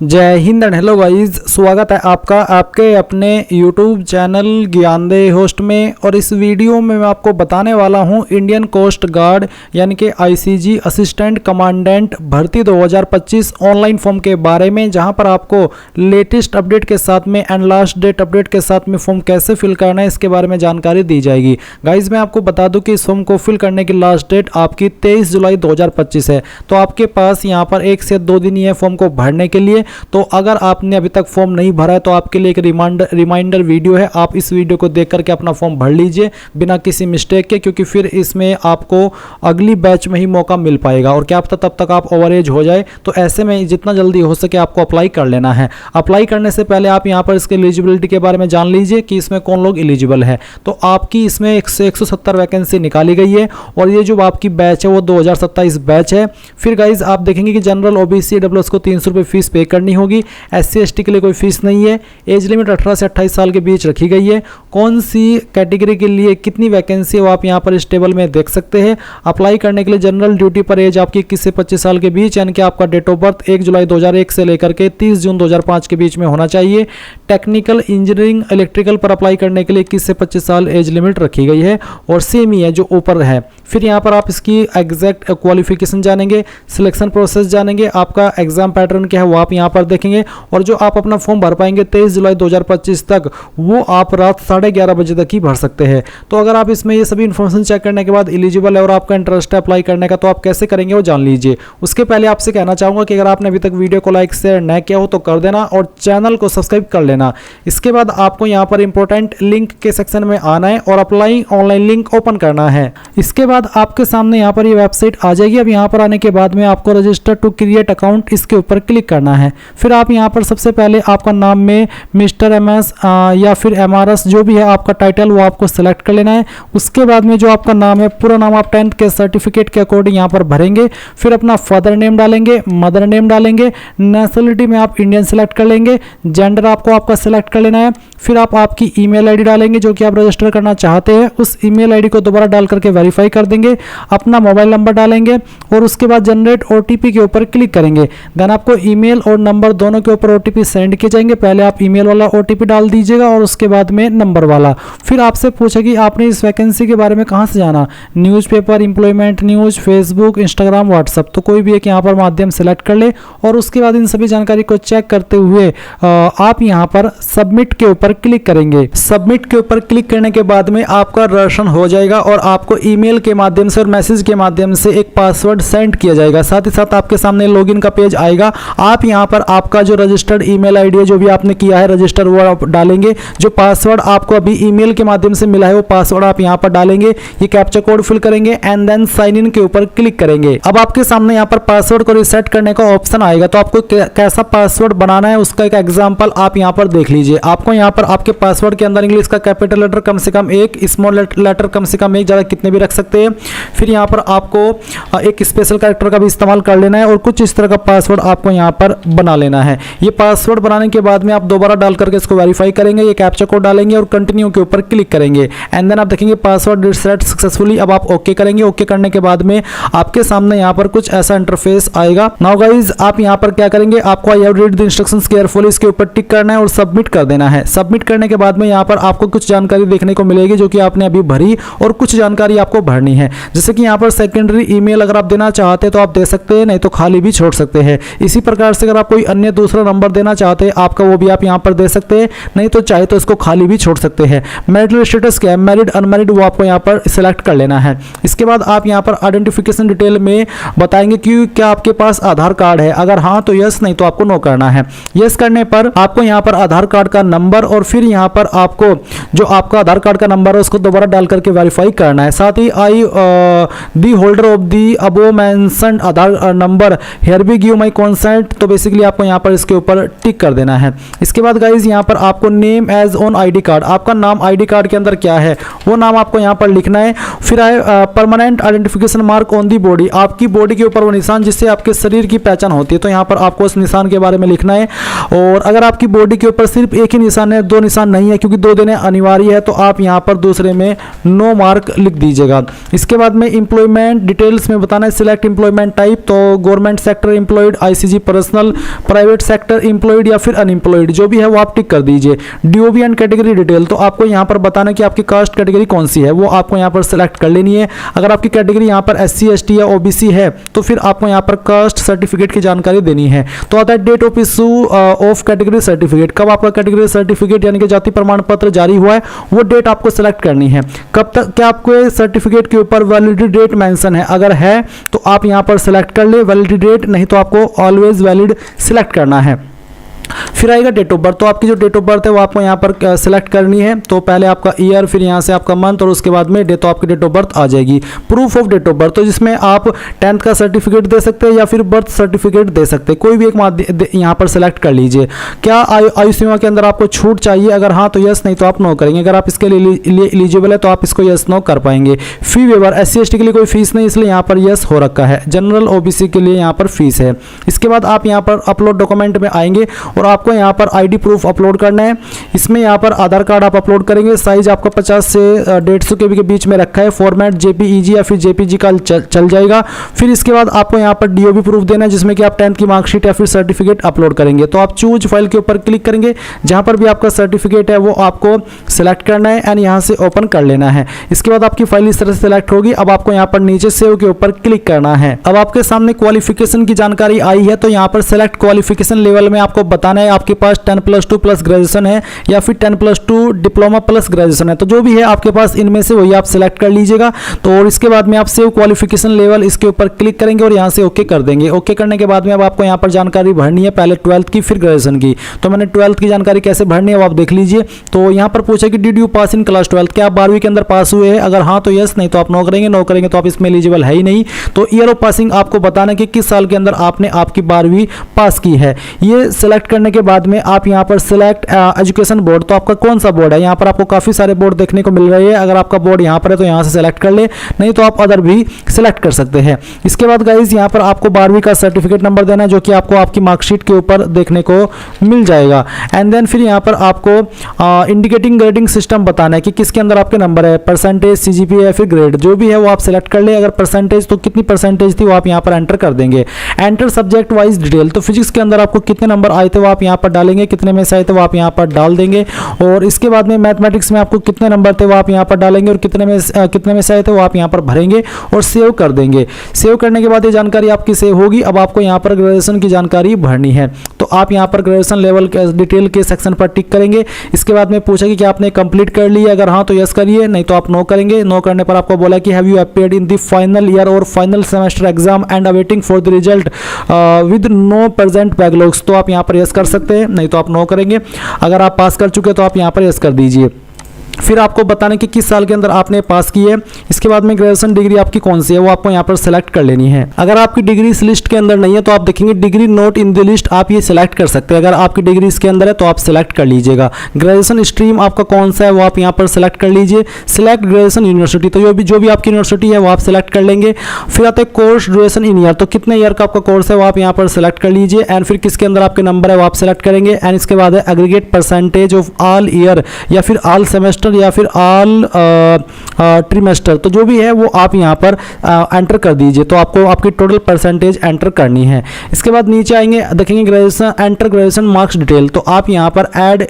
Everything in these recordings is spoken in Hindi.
जय हिंद एंड हेलो गाइस, स्वागत है आपका आपके अपने YouTube चैनल ज्ञानदे होस्ट में। और इस वीडियो में मैं आपको बताने वाला हूं इंडियन कोस्ट गार्ड यानी कि ICG असिस्टेंट कमांडेंट भर्ती 2025 ऑनलाइन फॉर्म के बारे में, जहां पर आपको लेटेस्ट अपडेट के साथ में एंड लास्ट डेट अपडेट के साथ में फॉर्म कैसे फिल करना है इसके बारे में जानकारी दी जाएगी। गाइज मैं आपको बता दूं कि इस फॉर्म को फिल करने की लास्ट डेट आपकी 23 जुलाई 2025 है। तो आपके पास यहाँ पर 1 से 2 दिन ही है फॉर्म को भरने के लिए। तो अगर आपने अभी तक फॉर्म नहीं भरा है तो आपके लिए एक रिमाइंडर वीडियो है, आप इस वीडियो को देख करके अपना फॉर्म भर लीजिए बिना किसी मिस्टेक के, क्योंकि फिर इसमें आपको अगली बैच में ही मौका मिल पाएगा और क्या पता तब तक आप ओवरेज हो जाए। तो ऐसे में जितना जल्दी हो सके आपको अप्लाई कर लेना है। अप्लाई करने से पहले आप यहाँ पर इसके एलिजिबिलिटी के बारे में जान लीजिए कि इसमें कौन लोग एलिजिबल है। तो आपकी इसमें 170 वैकेंसी निकाली गई है और ये जो आपकी बैच है वो 2027 बैच है। फिर गाइज आप देखेंगे कि जनरल OBC EWS को 300 रुपये फीस पे करनी होगी। SC ST के लिए कोई फीस नहीं है। एज लिमिट 18 से 28 साल के बीच रखी गई है। कौन सी कैटेगरी के लिए कितनी वैकेंसी है वो आप यहाँ पर इस टेबल में देख सकते हैं। अप्लाई करने के लिए जनरल ड्यूटी पर एज आपकी 21 से 25 साल के बीच, यानी कि आपका डेट ऑफ बर्थ 1 जुलाई 2001 से लेकर के 30 जून 2005 के बीच में होना चाहिए। टेक्निकल, इंजीनियरिंग, इलेक्ट्रिकल पर अप्लाई करने के लिए 21 से 25 साल एज लिमिट रखी गई है और सेम ही है जो ऊपर है। फिर यहाँ पर आप इसकी एग्जैक्ट क्वालिफिकेशन जानेंगे, सिलेक्शन प्रोसेस जानेंगे, आपका एग्जाम पैटर्न क्या है वो आप यहाँ पर देखेंगे और जो आप अपना फॉर्म भर पाएंगे 23 जुलाई 2025 तक वो आप रात 11:30 बजे तक ही भर सकते हैं। तो अगर आप इसमें ये सभी इन्फॉर्मेशन चेक करने के बाद एलिजिबल है और आपका इंटरेस्ट है अप्लाई करने का, तो आप कैसे करेंगे वो जान लीजिए। उसके पहले आपसे कहना चाहूँगा कि अगर आपने अभी तक वीडियो को लाइक शेयर न किया हो तो कर देना और चैनल को सब्सक्राइब कर लेना। इसके बाद आपको यहाँ पर इंपॉर्टेंट लिंक के सेक्शन में आना है और अप्लाई ऑनलाइन लिंक ओपन करना है। इसके बाद आपके सामने यहाँ पर ये वेबसाइट आ जाएगी। अब यहाँ पर आने के बाद में आपको रजिस्टर टू क्रिएट अकाउंट इसके ऊपर क्लिक करना है। फिर आप यहाँ पर सबसे पहले आपका नाम में मिस्टर MS या फिर MRS जो भी है आपका टाइटल वो आपको सेलेक्ट कर लेना है। उसके बाद में जो आपका नाम है पूरा नाम आप 10th के सर्टिफिकेट के अकॉर्डिंग यहाँ पर भरेंगे। फिर अपना फादर नेम डालेंगे, मदर नेम डालेंगे, नेशनलिटी में आप इंडियन सेलेक्ट कर लेंगे, जेंडर आपको आपका सेलेक्ट कर लेना है। फिर आप आपकी ईमेल आईडी डालेंगे जो कि आप रजिस्टर करना चाहते हैं, उस ईमेल आईडी को दोबारा डाल करके वेरीफाई कर देंगे। अपना मोबाइल नंबर डालेंगे और उसके बाद जनरेट OTP के ऊपर क्लिक करेंगे। देन आपको ईमेल और नंबर दोनों के ऊपर OTP सेंड किए जाएंगे। पहले आप ईमेल वाला OTP डाल दीजिएगा और उसके बाद में नंबर वाला। फिर आपसे पूछे कि आपने इस वैकेंसी के बारे में कहाँ से जाना, newspaper, employment news, Facebook, Instagram, WhatsApp, तो कोई भी एक यहाँ पर माध्यम सेलेक्ट कर ले और उसके बाद इन सभी जानकारी को चेक करते हुए आप यहाँ पर सबमिट के ऊपर क्लिक करेंगे। सबमिट के ऊपर क्लिक करने के बाद में आपका रजिस्ट्रेशन हो जाएगा और आपको ईमेल के माध्यम से और मैसेज के माध्यम से एक पासवर्ड सेंड किया जाएगा। साथ ही साथ आपके सामने लॉगिन का पेज आएगा। आप यहाँ पर आपका जो रजिस्टर्ड ईमेल आईडी है जो भी आपने किया है रजिस्टर वो आप डालेंगे। जो पासवर्ड आपको अभी ईमेल के माध्यम से मिला है वो पासवर्ड आप यहाँ पर डालेंगे। ये कैप्चा कोड फिल करेंगे एंड देन साइन इन के ऊपर क्लिक करेंगे। अब आपके सामने यहाँ पर पासवर्ड को रिसेट करने का ऑप्शन आएगा। तो आपको कैसा पासवर्ड बनाना है उसका एक एग्जाम्पल आप यहाँ पर देख लीजिए। आपको यहाँ पर आपके पासवर्ड के अंदर इंग्लिश का कैपिटल लेटर कम से कम 1, स्मॉल लेटर कम से कम 1, ज़्यादा कितने भी रख सकते हैं। फिर यहाँ पर आपको एक स्पेशल कैरेक्टर का भी इस्तेमाल कर लेना है और कुछ इस तरह का पासवर्ड आपको यहाँ पर बना लेना है। ये पासवर्ड बनाने के बाद में आप दोबारा डाल करके इसको वेरीफाई करेंगे। ये कैप्चा कोड डालेंगे और कंटिन्यू के ऊपर क्लिक करेंगे एंड देन आप देखेंगे पासवर्ड रिसेट सक्सेसफुली। अब आप ओके करेंगे। ओके करने के बाद में आपके सामने यहाँ पर कुछ ऐसा इंटरफेस आएगा। नाउ गाइज आप यहाँ पर क्या करेंगे, आपको I have read the instructions carefully इसके ऊपर टिक करना है और सबमिट कर देना है। सबमिट करने के बाद में यहाँ पर आपको कुछ जानकारी देखने को मिलेगी जो कि आपने अभी भरी और कुछ जानकारी आपको भरनी है। जैसे कि यहाँ पर सेकेंडरी ईमेल अगर आप देना चाहते हैं तो आप दे सकते हैं, नहीं तो खाली भी छोड़ सकते हैं। इसी प्रकार से अगर आप कोई अन्य दूसरा नंबर देना चाहते हैं आपका वो भी आप यहाँ पर दे सकते हैं, नहीं तो चाहे तो इसको खाली भी छोड़ सकते हैं। मैरिटल स्टेटस क्या है, मैरिड अनमैरिड, वो आपको यहाँ पर सिलेक्ट कर लेना है। इसके बाद आप यहाँ पर आइडेंटिफिकेशन डिटेल में बताएंगे कि क्या आपके पास आधार कार्ड है, अगर हाँ तो यस, नहीं तो आपको नो करना है। यस करने पर आपको यहाँ पर आधार कार्ड का नंबर और फिर यहाँ पर आपको जो आपका आधार कार्ड का नंबर है उसको दोबारा डाल करके वेरीफाई करना है। साथ ही I the holder of the above mentioned Aadhaar number hereby give my consent, तो बेसिकली आपको यहाँ पर इसके ऊपर टिक कर देना है। इसके बाद गाइज यहाँ पर आपको name as on ID card, आपका नाम ID कार्ड के अंदर क्या है वो नाम आपको यहाँ पर लिखना है। फिर आए permanent identification mark on the body, आपकी बॉडी के ऊपर वो निशान जिससे आपके शरीर की पहचान होती है, तो यहाँ पर आपको उस निशान के बारे में लिखना है। और अगर आपकी बॉडी के ऊपर सिर्फ एक ही निशान है, 2 निशान नहीं है, क्योंकि 2 देने अनिवार्य है, तो आप यहाँ पर दूसरे में नो मार्क लिख दीजिएगा। इसके बाद में एम्प्लॉयमेंट डिटेल्स में बताना है, सिलेक्ट एम्प्लॉयमेंट टाइप, तो government sector employed, ICG personal, private sector employed या फिर अनएम्प्लॉयड, जो भी है वो आप टिक कर दीजिए। डीओबी एंड कैटेगरी डिटेल, तो आपको यहाँ पर बताना कि आपकी कास्ट कैटेगरी कौन सी है, वो आपको यहाँ पर सिलेक्ट कर लेनी है। अगर आपकी कैटेगरी यहाँ पर एससी एसटी या ओबीसी है तो फिर आपको यहाँ पर कास्ट सर्टिफिकेट की जानकारी देनी है। तो आता है date of issue of category certificate, कब आपका कैटेगरी सर्टिफिकेट यानी कि जाति प्रमाण पत्र जारी हुआ है, वो डेट आपको सिलेक्ट करनी है। कब तक, क्या आपके सर्टिफिकेट के ऊपर वैलिडिटी डेट मेंशन है, अगर है तो आप यहाँ पर सिलेक्ट कर ले वैलिडिटी डेट, नहीं तो आपको ऑलवेज वैलिड सिलेक्ट करना है। फिर आएगा डेट ऑफ बर्थ, तो आपकी जो डेट ऑफ बर्थ है वो आपको यहाँ पर सिलेक्ट करनी है। तो पहले आपका ईयर, फिर यहाँ से आपका मंथ और उसके बाद में डेट, तो आपकी डेट ऑफ बर्थ आ जाएगी। Proof of date of birth, तो जिसमें आप 10th का सर्टिफिकेट दे सकते हैं या फिर बर्थ सर्टिफिकेट दे सकते हैं, कोई भी एक यहाँ पर सिलेक्ट कर लीजिए। क्या आयु सीमा के अंदर आपको छूट चाहिए, अगर हाँ तो यस, नहीं तो आप नो करेंगे। अगर आप इसके लिए एलिजिबल है तो आप इसको यस नो कर पाएंगे। फी वेवर, एससी एसटी के लिए कोई फीस नहीं, इसलिए यहाँ पर यस हो रखा है। जनरल ओबीसी के लिए यहाँ पर फीस है। इसके बाद आप यहाँ पर अपलोड डॉक्यूमेंट में आएंगे और आपको यहाँ पर आईडी प्रूफ अपलोड करना है। इसमें यहाँ पर आधार कार्ड आप अपलोड करेंगे, साइज आपका 50 से 150 KB के बीच में रखा है। फॉर्मेट जेपीईजी या फिर जेपीजी का चल जाएगा। फिर इसके बाद आपको यहाँ पर डीओबी प्रूफ देना है, जिसमें कि आप 10th की मार्कशीट या फिर सर्टिफिकेट अपलोड करेंगे। तो आप चूज फाइल के ऊपर क्लिक करेंगे, जहाँ पर भी आपका सर्टिफिकेट है वो आपको सिलेक्ट करना है एंड यहाँ से ओपन कर लेना है। इसके बाद आपकी फाइल इस तरह से सिलेक्ट होगी। अब आपको यहाँ पर नीचे सेव के ऊपर क्लिक करना है। अब आपके सामने क्वालिफिकेशन की जानकारी आई है, तो यहाँ पर सिलेक्ट क्वालिफिकेशन लेवल में आपको बताना है आपके पास 10+2 प्लस ग्रेजुएशन है या फिर 10+2 डिप्लोमा प्लस ग्रेजुएशन है। तो जो भी है आपके पास इनमें से वही आप सिलेक्ट कर लीजिएगा। तो और इसके बाद में आप सेव क्वालिफिकेशन लेवल इसके ऊपर क्लिक करेंगे और यहाँ से ओके कर देंगे। ओके करने के बाद में अब आपको यहाँ पर जानकारी भरनी है, पहले 12th की फिर ग्रेजुएशन की। तो मैंने 12th की जानकारी कैसे भरनी है वो आप देख लीजिए। तो यहाँ पर पूछा कि did you pass in class 12th, क्या आप 12वीं के अंदर पास हुए हैं, अगर हाँ तो यस, नहीं तो आप नो करेंगे। नो करेंगे तो आप इसमें एलिजिबल है ही नहीं। तो ईयर ऑफ पासिंग आपको बताना कि किस साल के अंदर आपने आपकी 12वीं पास की है। ये सिलेक्ट करने के बाद में आप यहाँ पर सिलेक्ट एजुकेशन बोर्ड, तो आपका कौन सा बोर्ड है। यहाँ पर आपको काफी सारे बोर्ड देखने को मिल रहे हैं। अगर आपका बोर्ड यहाँ पर है तो यहाँ से सिलेक्ट कर ले, नहीं तो आप अदर भी सिलेक्ट कर सकते हैं। इसके बाद गाइज यहाँ पर आपको 12वीं का सर्टिफिकेट नंबर देना है, जो कि आपको आपकी मार्कशीट के ऊपर देखने को मिल जाएगा। एंड देन फिर यहाँ पर आपको इंडिकेटिंग ग्रेडिंग सिस्टम बताना है कि किसके अंदर आपके नंबर है, परसेंटेज, सीजीपीए या फिर ग्रेड, जो भी है वो आप सिलेक्ट कर ले। अगर परसेंटेज तो कितनी परसेंटेज थी वो आप यहाँ पर एंटर कर देंगे। एंटर सब्जेक्ट वाइज डिटेल, तो फिजिक्स के अंदर आपको कितने नंबर आए थे वो आप यहाँ पर डालेंगे, कितने में से आए थे वो आप यहाँ पर डाल देंगे। और इसके बाद में मैथमेटिक्स में आपको कितने नंबर थे वो आप यहाँ पर डालेंगे और कितने में से आए थे वो आप यहाँ पर भरेंगे और सेव कर देंगे। सेव करने के बाद ये जानकारी आपकी सेव होगी। अब आपको यहाँ पर ग्रेजुएशन की जानकारी भरनी है, तो आप यहाँ पर ग्रेजुएशन लेवल के डिटेल के सेक्शन पर टिक करेंगे। इसके बाद में पूछा कि क्या आपने कंप्लीट कर लिया, अगर हाँ तो यस करिए, नहीं तो आप नो करेंगे। नो करने पर आपको बोला कि have you appeared in the final year और final semester exam and awaiting for the result with no present backlogs, तो आप यहाँ पर यस कर सकते हैं, नहीं तो आप नो करेंगे। अगर आप पास कर चुके तो आप यहाँ पर यस कर दीजिए। फिर आपको बताना कि किस साल के अंदर आपने पास की है। इसके बाद में ग्रेजुएशन डिग्री आपकी कौन सी है वो आपको यहाँ पर सिलेक्ट कर लेनी है। अगर आपकी डिग्री इस लिस्ट के अंदर नहीं है तो आप देखेंगे degree note in the list, आप ये सिलेक्ट कर सकते हैं। अगर आपकी डिग्री इसके अंदर है तो आप सिलेक्ट कर लीजिएगा। ग्रेजुएशन स्ट्रीम आपका कौन सा है वो आप यहाँ पर सिलेक्ट कर लीजिए। सिलेक्ट ग्रेजुएशन यूनिवर्सिटी, तो जो भी आपकी यूनिवर्सिटी है वो आप सिलेक्ट कर लेंगे। फिर आता है कोर्स ड्यूरेशन इन ईयर, तो कितने ईयर का आपका कोर्स है वो आप यहाँ पर सिलेक्ट कर लीजिए। एंड फिर किसके अंदर आपके नंबर है वो आप सिलेक्ट करेंगे। एंड इसके बाद है aggregate percentage of all year या फिर ऑल सेमेस्टर या फिर ऑल ट्रिमेस्टर, तो जो भी है वो आप यहाँ पर एंटर कर दीजिए। तो आपको आपकी टोटल परसेंटेज एंटर करनी है। इसके बाद नीचे आएंगे, देखेंगे graduation, enter graduation marks detail, तो आप यहाँ पर ऐड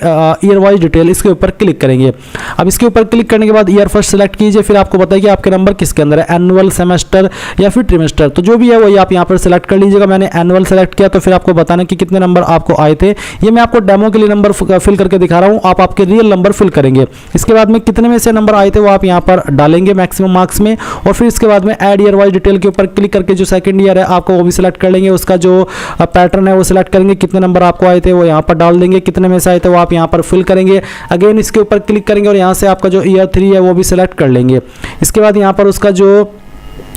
ईयर वाइज डिटेल इसके ऊपर क्लिक करेंगे। अब इसके ऊपर क्लिक करने के बाद ईयर फर्स्ट सेलेक्ट कीजिए। फिर आपको बताइए कि आपके नंबर किसके अंदर है, एनुअल, सेमेस्टर या फिर ट्रिमेस्टर, तो जो भी है वही आप यहाँ पर सिलेक्ट कर लीजिएगा। मैंने एनुअल सेलेक्ट किया, तो फिर आपको बताना कि कितने नंबर आपको आए थे। ये मैं आपको डेमो के लिए नंबर फिल करके दिखा रहा हूँ, आप आपके रियल नंबर फिल करेंगे। इसके बाद में कितने में से नंबर आए थे वो आप यहाँ पर डालेंगे मैक्सिमम मार्क्स में। और फिर इसके बाद में ऐड ईयर वाइज डिटेल के ऊपर क्लिक करके जो सेकंड ईयर है आपको वो भी सिलेक्ट कर लेंगे। उसका जो पैटर्न है वो सिलेक्ट करेंगे, कितने नंबर आपको आए थे वो यहाँ पर डाल देंगे, कितने में से आए थे वो आप यहाँ पर फिल करेंगे। अगेन इसके ऊपर क्लिक करेंगे और यहाँ से आपका जो ईयर 3 है वो भी सिलेक्ट कर लेंगे। इसके बाद यहाँ पर उसका जो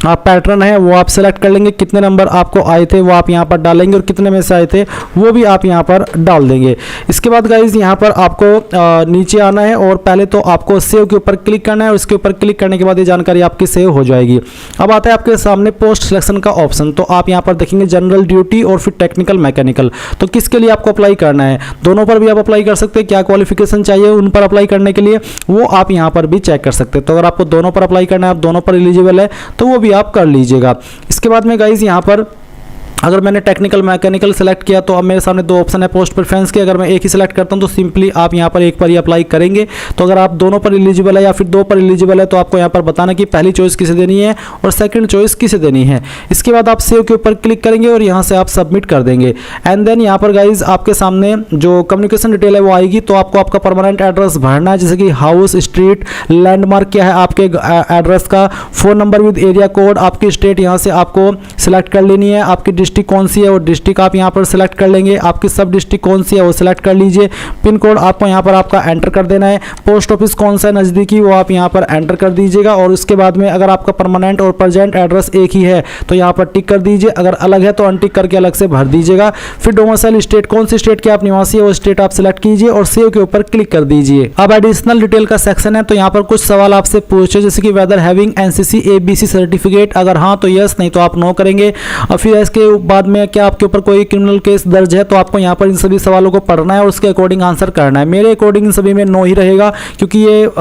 पैटर्न है वो आप सेलेक्ट कर लेंगे, कितने नंबर आपको आए थे वो आप यहाँ पर डालेंगे और कितने में से आए थे वो भी आप यहाँ पर डाल देंगे। इसके बाद गाइज यहाँ पर आपको नीचे आना है और पहले तो आपको सेव के ऊपर क्लिक करना है। उसके ऊपर क्लिक करने के बाद ये जानकारी आपकी सेव हो जाएगी। अब आता है आपके सामने पोस्ट सिलेक्शन का ऑप्शन। तो आप यहाँ पर देखेंगे जनरल ड्यूटी और फिर टेक्निकल मैकेनिकल। तो किसके लिए आपको अप्लाई करना है, दोनों पर भी आप अप्लाई कर सकते हैं। क्या क्वालिफिकेशन चाहिए उन पर अप्लाई करने के लिए वो आप यहाँ पर भी चेक कर सकते हैं। तो अगर आपको दोनों पर अप्लाई करना है, आप दोनों पर एलिजिबल है तो वो भी आप कर लीजिएगा। इसके बाद में गाइज यहाँ पर अगर मैंने टेक्निकल मैकेनिकल सेलेक्ट किया तो अब मेरे सामने दो ऑप्शन है पोस्ट प्रेफरेंस के। अगर मैं एक ही सिलेक्ट करता हूं तो सिंपली आप यहां पर एक पर ही अप्लाई करेंगे। तो अगर आप दोनों पर एलिजिबल है या फिर दो पर एलिजिबल है तो आपको यहां पर बताना कि पहली चॉइस किसे देनी है और सेकंड चॉइस किसे देनी है। इसके बाद आप सेव के ऊपर क्लिक करेंगे और यहां से आप सबमिट कर देंगे। एंड देन यहाँ पर गाइज आपके सामने जो कम्युनिकेशन डिटेल है वो आएगी। तो आपको आपका परमानेंट एड्रेस भरना है, जैसे कि हाउस, स्ट्रीट, लैंडमार्क क्या है आपके एड्रेस का, phone number with area code, आपकी स्टेट यहाँ से आपको सिलेक्ट कर लेनी है, आपकी डिस्ट्रिक्ट कौन सी है वो डिस्ट्रिक्ट आप यहाँ पर सिलेक्ट कर लेंगे, आपकी सब डिस्ट्रिक्ट कौन सी है वो सिलेक्ट कर लीजिए। पिन कोड आपको यहाँ पर आपका एंटर कर देना है। पोस्ट ऑफिस कौन सा है नज़दीकी वो आप यहाँ पर एंटर कर दीजिएगा। और उसके बाद में अगर आपका परमानेंट और प्रेजेंट एड्रेस एक ही है तो यहाँ पर टिक कर दीजिए, अगर अलग है तो अनटिक करके अलग से भर दीजिएगा। फिर डोमिसाइल स्टेट, कौन सी स्टेट के आप निवासी है वो स्टेट आप सिलेक्ट कीजिए और सेव के ऊपर क्लिक कर दीजिए। अब एडिशनल डिटेल का सेक्शन है। तो यहाँ पर कुछ सवाल आपसे पूछे, जैसे कि whether having NCC ABC certificate, अगर हाँ तो यस, नहीं तो आप नो करेंगे। और फिर इसके बाद में क्या आपके ऊपर कोई क्रिमिनल केस दर्ज है, तो आपको यहाँ पर इन सभी सवालों को पढ़ना है और उसके अकॉर्डिंग आंसर करना है। मेरे अकॉर्डिंग इन सभी में नो ही रहेगा, क्योंकि ये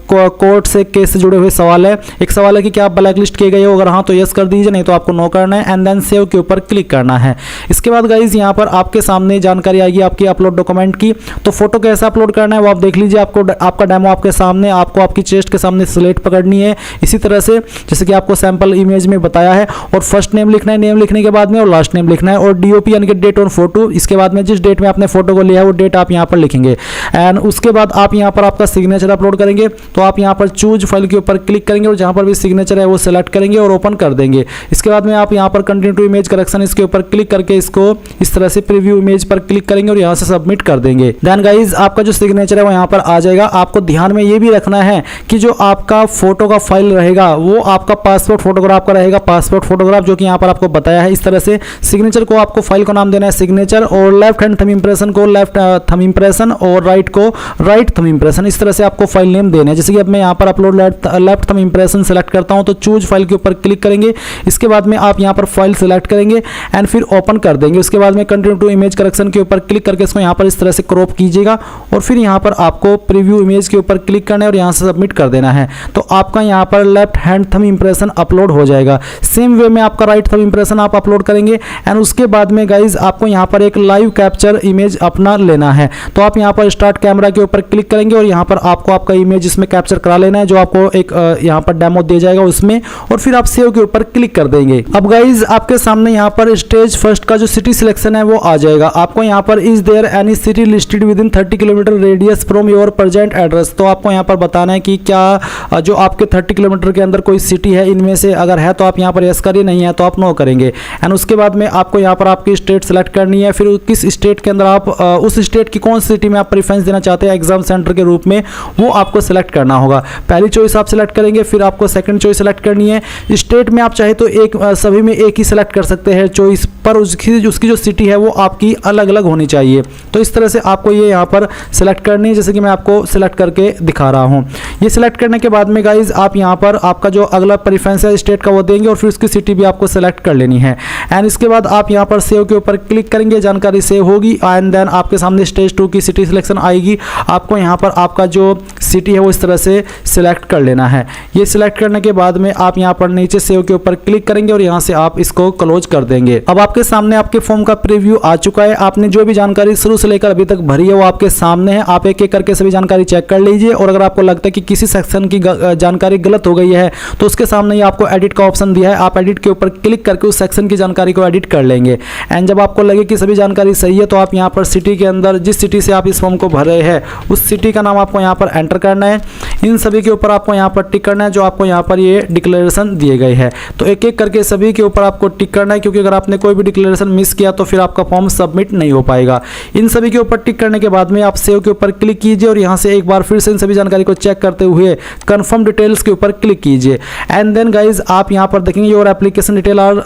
कोर्ट से केस से जुड़े हुए सवाल है। एक सवाल है कि क्या आप ब्लैक लिस्ट किए गए हो, अगर हाँ तो यस कर दीजिए, नहीं तो आपको नो करना है। एंड देन सेव के ऊपर क्लिक करना है। इसके बाद गाइज यहाँ पर आपके सामने जानकारी आएगी आपकी अपलोड डॉक्यूमेंट की। तो फोटो कैसे अपलोड करना है वो आप देख लीजिए। आपको आपका डेमो आपके सामने, आपको आपकी चेस्ट के सामने स्लेट पकड़नी है इसी तरह से जैसे कि आपको सैंपल इमेज में बताया है। और फर्स्ट नेम लिखना है, नेम लिखने के बाद में, और लास्ट नेम लिखना है, और डीओपी यानी कि डेट ऑन फोटो। इसके बाद में जिस डेट में आपने फोटो को लिया है वो डेट आप यहाँ पर लिखेंगे। एंड उसके बाद आप यहाँ पर आपका सिग्नेचर अपलोड करेंगे। तो आप यहाँ पर चूज फाइल के ऊपर क्लिक करेंगे और जहाँ पर भी सिग्नेचर है वो सेलेक्ट करेंगे और ओपन कर देंगे। इसके बाद में आप यहाँ पर कंटिन्यू टू इमेज करेक्शन, इसके ऊपर क्लिक करके इसको इस तरह से प्रीव्यू इमेज पर क्लिक करेंगे और यहाँ से सबमिट कर देंगे। देन गाइज आपका जो सिग्नेचर है वो यहाँ पर आ जाएगा। आपको ध्यान में ये भी रखना है कि जो आपका फोटो का फाइल रहेगा वो आपका पासपोर्ट फोटोग्राफ का रहेगा, पासपोर्ट फोटोग्राफ, जो कि यहाँ पर आपको बताया है। इस तरह से सिग्नेचर को आपको फाइल को नाम देना है सिग्नेचर, और लेफ्ट हैंड थंब इंप्रेशन को लेफ्ट थंब इंप्रेशन, और राइट को राइट थंब इंप्रेशन। इस तरह से आपको फाइल नेम देना है। जैसे कि अब मैं यहाँ पर upload left thumb impression select करता हूँ तो चूज फाइल के ऊपर क्लिक करेंगे। इसके बाद में आप यहाँ पर फाइल सेलेक्ट करेंगे एंड फिर ओपन कर देंगे। उसके बाद में कंटिन्यू टू इमेज करेक्शन के ऊपर क्लिक करके इसको यहाँ पर इस तरह से क्रॉप कीजिएगा और फिर यहाँ पर आपको प्रीव्यू इमेज के ऊपर क्लिक करना है और यहाँ से सबमिट कर देना है। तो आपका यहाँ पर left hand thumb impression upload हो जाएगा। सेम वे में आपका राइट थंब इंप्रेशन आप अपलोड करेंगे। एंड उसके बाद में गाइज आपको यहाँ पर एक लाइव कैप्चर इमेज अपना लेना है। तो आप यहाँ पर स्टार्ट कैमरा के ऊपर क्लिक करेंगे और यहाँ पर आपको आपका इमेज इसमें कैप्चर करा लेना है, जो आपको एक यहाँ पर डेमो दे जाएगा उसमें, और फिर आप सेव के ऊपर क्लिक कर देंगे। अब गाइज आपके सामने यहाँ पर स्टेज फर्स्ट का जो सिटी सिलेक्शन है वो आ जाएगा। आपको यहाँ पर is there any city listed within 30 kilometre radius from your present address. तो आपको यहाँ पर बताना है कि क्या जो आपके 30 किलोमीटर के अंदर कोई सिटी है इनमें से, अगर है तो आप यहाँ पर यस करिए, नहीं है तो आप नो करेंगे। एंड उसके बाद में आपको यहाँ पर आपकी स्टेट सेलेक्ट करनी है। फिर किस स्टेट के अंदर आप उस स्टेट की कौन सी सिटी में आप प्रेफरेंस देना चाहते हैं एग्जाम सेंटर के रूप में, वो आपको सेलेक्ट करना होगा। पहली चॉइस आप सेलेक्ट करेंगे, फिर आपको सेकंड चॉइस सेलेक्ट करनी है। स्टेट में आप चाहे तो एक सभी में एक ही सेलेक्ट कर सकते हैं चॉइस, पर उसकी जो सिटी है वो आपकी अलग अलग होनी चाहिए। तो इस तरह से आपको ये यहाँ पर सेलेक्ट करनी है, जैसे कि मैं आपको सेलेक्ट करके दिखा रहा हूँ। ये सिलेक्ट करने के बाद में गाइज आप यहाँ पर आपका जो अगला प्रेफरेंस है स्टेट का वो देंगे और फिर उसकी सिटी भी आपको सेलेक्ट कर लेनी है। एंड इसके बाद आप यहाँ पर सेव के ऊपर क्लिक करेंगे, जानकारी सेव होगी एंड देन आपके सामने स्टेज 2 की सिटी सिलेक्शन आएगी। आपको यहाँ पर आपका जो सिटी है वो इस तरह से सिलेक्ट कर लेना है। ये सिलेक्ट करने के बाद में आप यहाँ पर नीचे सेव के ऊपर क्लिक करेंगे और यहाँ से आप इसको क्लोज कर देंगे। अब आपके सामने आपके फॉर्म का प्रीव्यू आ चुका है। आपने जो भी जानकारी शुरू से लेकर अभी तक भरी है वो आपके सामने है। आप एक एक करके सभी जानकारी चेक कर लीजिए और अगर आपको लगता है कि किसी सेक्शन की जानकारी गलत हो गई है तो उसके सामने ही आपको एडिट का ऑप्शन दिया है। आप एडिट के ऊपर क्लिक करके उस सेक्शन की जानकारी को एडिट कर लेंगे। एंड जब आपको लगे कि सभी जानकारी सही है तो आप यहाँ पर सिटी के अंदर जिस सिटी से आप इस फॉर्म को भर रहे हैं उस सिटी का नाम आपको यहाँ पर एंटर करना है, इन सभी के ऊपर आपको यहाँ पर टिक करना है जो आपको यहाँ पर ये डिक्लेरेशन दिए गए हैं। तो एक एक करके सभी के ऊपर आपको टिक करना है, क्योंकि अगर आपने कोई भी डिक्लेरेशन मिस किया तो फिर आपका फॉर्म सबमिट नहीं हो पाएगा। इन सभी के ऊपर टिक करने के बाद में आप सेव के ऊपर क्लिक कीजिए और यहाँ से एक बार फिर से इन सभी जानकारी को चेक करते हुए कंफर्म डिटेल्स के ऊपर क्लिक कीजिए। एंड देन गाइज आप यहाँ पर देखेंगे your application detail are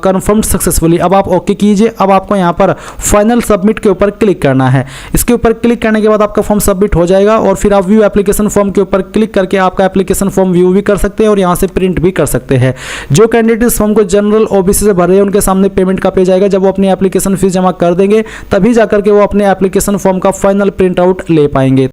confirmed successfully. अब आप ओके कीजिए। अब आपको यहाँ पर फाइनल सबमिट के ऊपर क्लिक करना है। इसके ऊपर क्लिक करने के बाद आपका फॉर्म सबमिट हो जाएगा और फिर आप व्यू एप्लीकेशन फॉर्म के ऊपर क्लिक करके आपका एप्लीकेशन फॉर्म व्यू भी कर सकते हैं और यहाँ से प्रिंट भी कर सकते हैं। जो कैंडिडेट इस फॉर्म को जनरल ओबीसी से भर रहे हैं उनके सामने पेमेंट का पेज आएगा। जब वो अपनी एप्लीकेशन फीस जमा कर देंगे तभी जाकर के वो अपने एप्लीकेशन फॉर्म का फाइनल प्रिंट आउट ले पाएंगे।